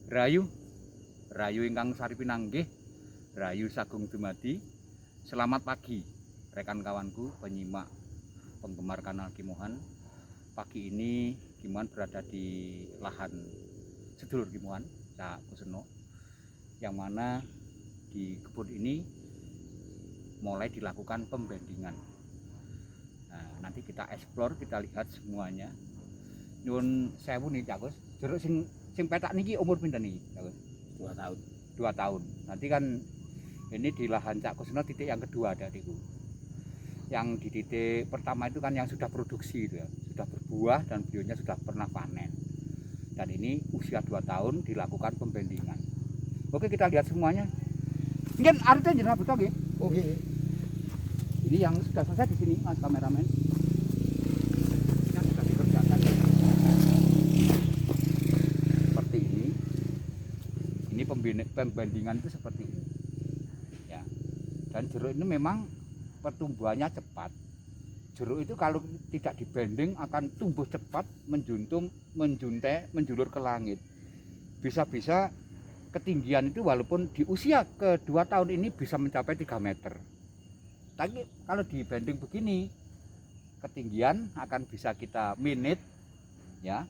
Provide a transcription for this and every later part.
Rayu, rayu ingkang sari pinanggih, rayu sagung dumadi. Selamat pagi rekan kawanku penyimak penggemar kanal Kimohan. Pagi ini Kimohan berada di lahan sedulur Kimohan, Cak Kuseno, yang mana di kebun ini mulai dilakukan pembandingan. Nah, nanti kita eksplor, kita lihat semuanya. Nyun sewu nih Cak Kus, jeruk sing petak niki umur pinten niki Cak Kus? 2 tahun. 2 tahun. Nanti kan ini di lahan Cak Kuseno titik yang kedua ada adikku. Yang di titik pertama itu kan yang sudah produksi itu ya, sudah berbuah dan bionya sudah pernah panen. Dan ini usia 2 tahun dilakukan pembandingan. Oke, kita lihat semuanya. Mungkin artinya jenengan betul nggih? Oke. Ini yang sudah selesai di sini, Mas kameramen. Yang sudah dikerjakan. Seperti ini. Ini pembandingan itu seperti ini. Ya. Dan jeruk ini memang pertumbuhannya cepat. Jeruk itu kalau tidak dibanding akan tumbuh cepat, menjulur ke langit. Bisa-bisa ketinggian itu walaupun di usia ke-2 tahun ini bisa mencapai 3 meter. Tapi kalau dibanding begini, ketinggian akan bisa kita manage ya.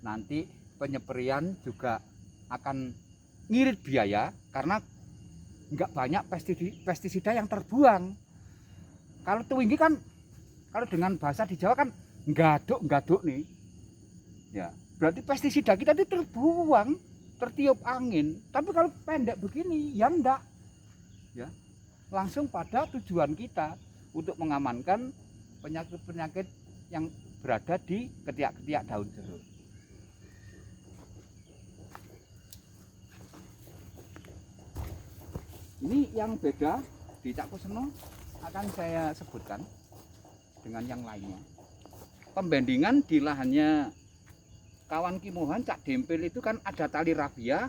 Nanti penyeperian juga akan ngirit biaya karena enggak banyak pestisida yang terbuang. Kalau tuwinggi kan, kalau dengan bahasa di Jawa kan nggaduk nih. Ya, berarti pestisida kita itu terbuang, tertiup angin. Tapi kalau pendek begini ya enggak. Ya. Langsung pada tujuan kita untuk mengamankan penyakit-penyakit yang berada di ketiak-ketiak daun jeruk. Ini yang beda di Cak Kuseno akan saya sebutkan dengan yang lainnya. Pembandingan di lahannya kawan Kimohan Cak Dempil itu kan ada tali rafia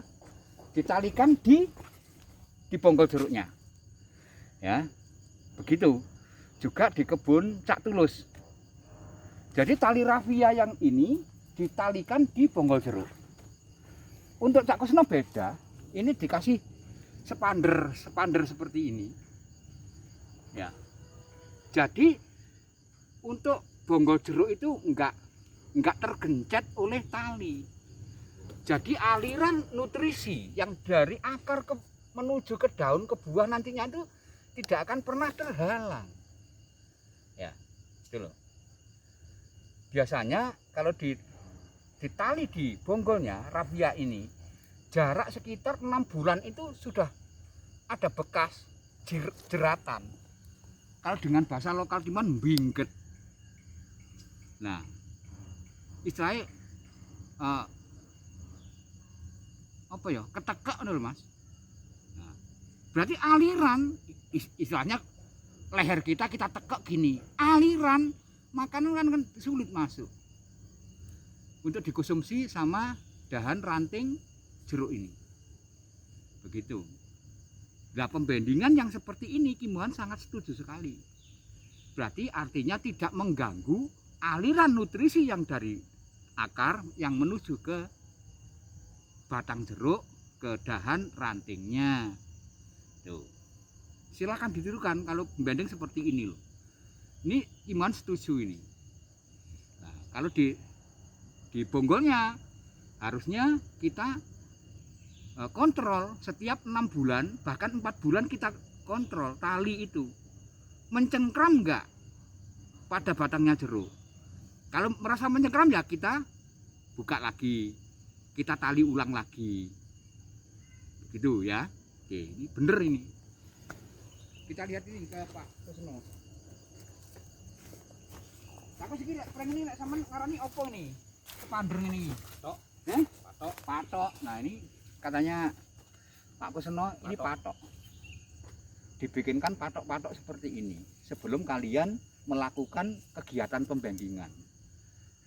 ditalikan di bonggol jeruknya. Ya, begitu juga di kebun Cak Tulus. Jadi tali rafia yang ini ditalikan di bonggol jeruk. Untuk Cak Kuseno beda, ini dikasih sepander seperti ini. Ya, jadi untuk bonggol jeruk itu enggak tergencet oleh tali. Jadi aliran nutrisi yang dari akar menuju ke daun ke buah nantinya itu tidak akan pernah terhalang. Ya, itu loh. Biasanya kalau ditali di bonggolnya rafia ini, jarak sekitar 6 bulan itu sudah ada bekas jeratan. Kalau dengan bahasa lokal Kimohan bingget. Nah, istilahnya apa ya? Ketekek lho Mas. Nah, berarti aliran istilahnya leher kita tekek gini, aliran makanan kan sulit masuk untuk dikonsumsi sama dahan ranting jeruk ini. Begitu. Nah, pembandingan yang seperti ini Kimohan sangat setuju sekali. Berarti artinya tidak mengganggu aliran nutrisi yang dari akar yang menuju ke batang jeruk, ke dahan rantingnya. Tuh. Silakan ditirukan kalau membanding seperti ini loh. Ini Kimohan setuju ini. Nah, kalau di bonggolnya harusnya kita kontrol setiap 6 bulan, bahkan 4 bulan kita kontrol tali itu mencengkram enggak pada batangnya jeruk. Kalau merasa mencengkram ya kita buka lagi, kita tali ulang lagi, begitu ya. Oke, ini bener ini. Kita lihat ini ke Pak Kuseno. Aku sih kira prank ini sampean ngarani opo nih? Sepander ini. Patok. Patok. Nah, ini katanya Pak Kuseno ini patok. Dibikinkan patok-patok seperti ini sebelum kalian melakukan kegiatan pembandingan.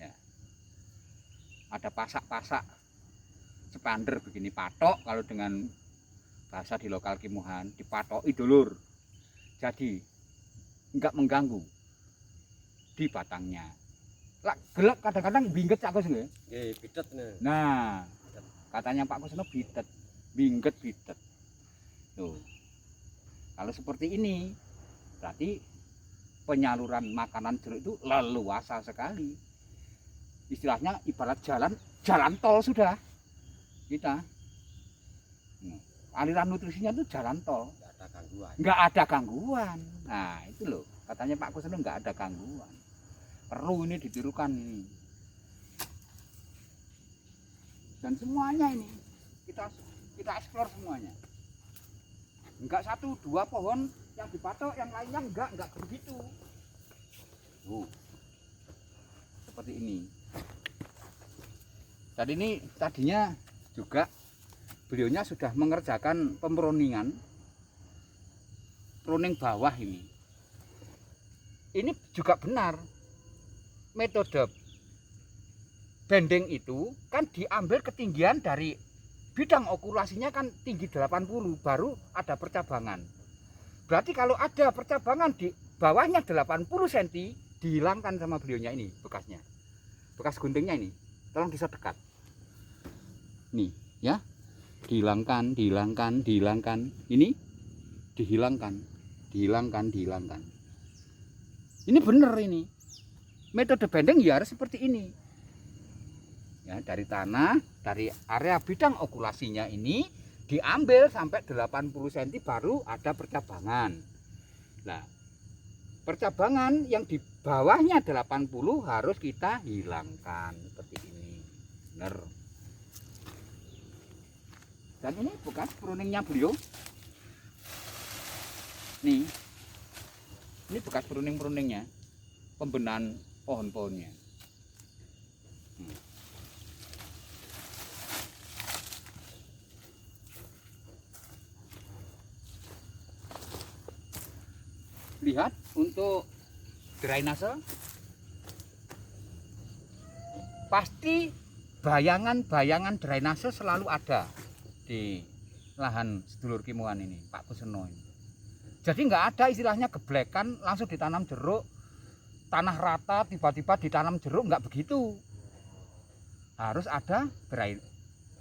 Ya. Ada pasak-pasak sepander begini patok, kalau dengan bahasa di lokal Kimohan dipatoki dulur. Jadi enggak mengganggu di batangnya. Lah gelek kadang-kadang bingget Cak Gus nggih. Nggih, pidet. Nah, Katanya Pak Kusno bitet, bingget bitet. Tuh. Kalau seperti ini, berarti penyaluran makanan jeruk itu leluasa sekali. Istilahnya ibarat jalan tol sudah kita. Aliran nutrisinya itu jalan tol. Nggak ada gangguan. Nah itu loh, katanya Pak Kusno nggak ada gangguan. Perlu ini ditirukan ini. Dan semuanya ini kita eksplor semuanya. Enggak 1-2 pohon yang dipatok, yang lainnya enggak begitu. Seperti ini. Dan ini tadinya juga beliaunya sudah mengerjakan pemroningan, pruning bawah ini. Ini juga benar. Metode bending itu kan diambil ketinggian dari bidang okulasinya kan tinggi 80, baru ada percabangan. Berarti kalau ada percabangan di bawahnya 80 cm, dihilangkan sama beliaunya ini bekasnya. Bekas guntingnya ini, tolong disedekat. Nih, ya. Dihilangkan. Ini dihilangkan. Ini benar ini. Metode bending ya harus seperti ini. Ya, dari tanah, dari area bidang okulasinya ini diambil sampai 80 cm baru ada percabangan. Nah, percabangan yang di bawahnya 80 harus kita hilangkan seperti ini. Benar. Dan ini bekas pruningnya beliau. Nih. Ini bekas pruning-pruningnya. Pembenahan pohon-pohonnya. Lihat untuk drainase, pasti bayangan drainase selalu ada di lahan sedulur Kimuan ini, Pak Kusno ini. Jadi nggak ada istilahnya geblekan langsung ditanam jeruk, tanah rata tiba-tiba ditanam jeruk, nggak begitu. Harus ada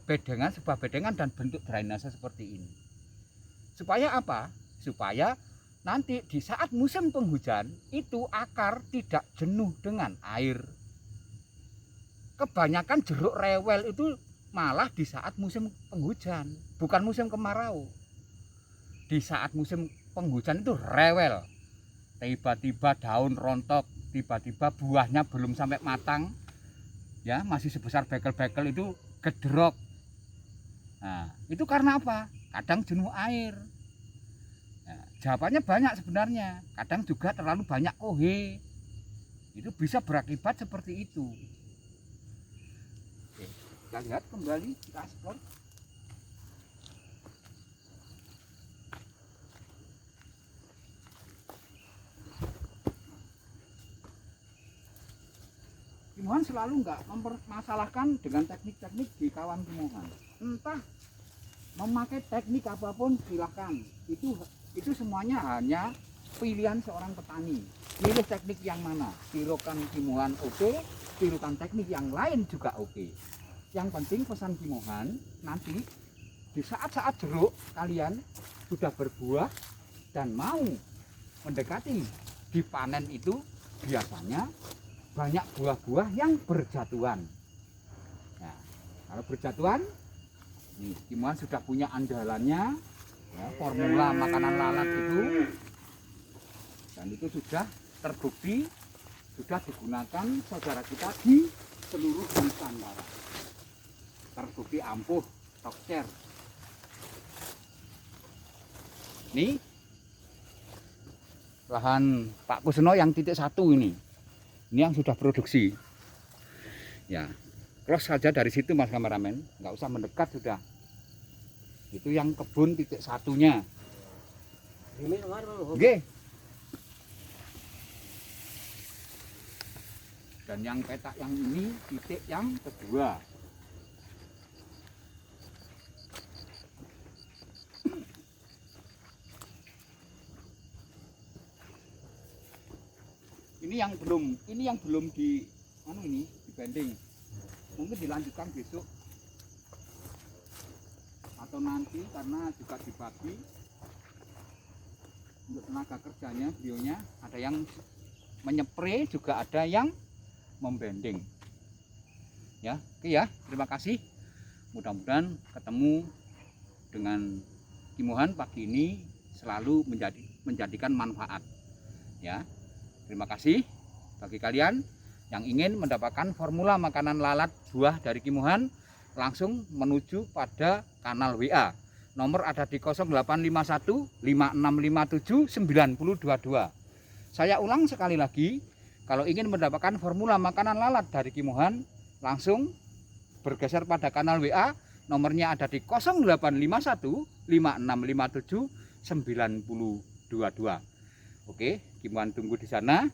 bedengan, sebuah bedengan dan bentuk drainase seperti ini. Supaya apa? Supaya nanti di saat musim penghujan itu akar tidak jenuh dengan air. Kebanyakan jeruk rewel itu malah di saat musim penghujan, bukan musim kemarau. Di saat musim penghujan itu rewel. Tiba-tiba daun rontok, tiba-tiba buahnya belum sampai matang, ya masih sebesar bekel-bekel itu gedrok. Nah, itu karena apa? Kadang jenuh air. Jawabannya banyak sebenarnya, kadang juga terlalu banyak kohe, itu bisa berakibat seperti itu. Oke, kita lihat kembali, kita eksplor. Kimuan selalu nggak mempermasalahkan dengan teknik-teknik di kawan Kimuan. Entah memakai teknik apapun silahkan, itu semuanya hanya pilihan seorang petani. Pilih teknik yang mana, tirukan Kimuan oke, tirukan teknik yang lain juga oke. Yang penting pesan Kimuan, nanti di saat-saat jeruk kalian sudah berbuah dan mau mendekati dipanen itu, biasanya banyak buah-buah yang berjatuhan. Nah, kalau berjatuhan, nih Kimuan sudah punya andalannya. Ya, formula makanan lalat itu, dan itu sudah terbukti, sudah digunakan saudara kita di seluruh Nusantara. Terbukti ampuh, tokcer. Ini lahan Pak Kusno yang titik 1 ini yang sudah produksi. Ya, cross saja dari situ Mas kameramen, nggak usah mendekat sudah. Itu yang kebun titik 1-nya. Oke. Dan yang petak yang ini titik yang kedua. Ini yang belum di dibanding. Mungkin dilanjutkan besok. atau nanti, karena juga dibagi untuk tenaga kerjanya beliaunya, ada yang menyepre juga ada yang membending ya. Oke ya, terima kasih, mudah-mudahan ketemu dengan Kimuhan pagi ini selalu menjadikan manfaat ya. Terima kasih bagi kalian yang ingin mendapatkan formula makanan lalat buah dari Kimuhan, langsung menuju pada kanal WA. Nomor ada di 0851 5657 9022. Saya ulang sekali lagi, kalau ingin mendapatkan formula makanan lalat dari Kimuhan, langsung bergeser pada kanal WA. Nomornya ada di 0851 5657 9022. Oke, Kimuhan tunggu di sana.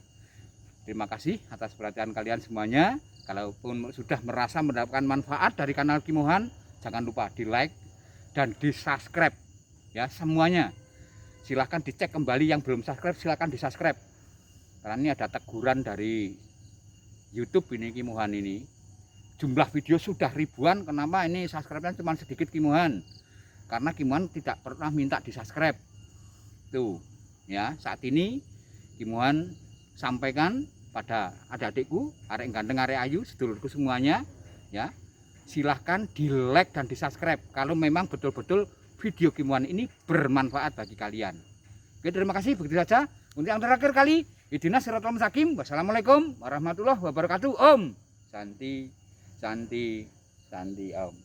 Terima kasih atas perhatian kalian semuanya. Kalaupun sudah merasa mendapatkan manfaat dari kanal Kimuhan, jangan lupa di like dan di subscribe ya semuanya. Silahkan dicek kembali, yang belum subscribe silahkan di subscribe, karena ini ada teguran dari YouTube ini. Kimuhan ini jumlah video sudah ribuan, kenapa ini subscribe-nya cuma sedikit Kimuhan? Karena Kimuhan tidak pernah minta di subscribe tuh ya. Saat ini Kimuhan sampaikan pada adik-adikku, arek ganteng arek ayu, sedulurku semuanya ya, silahkan di like dan di subscribe kalau memang betul-betul video Kimuhan ini bermanfaat bagi kalian. Oke, terima kasih. Begitu saja untuk yang terakhir kali. Ihdinas siratal mustaqim. Wassalamualaikum warahmatullahi wabarakatuh. Om Santi Santi Santi Om.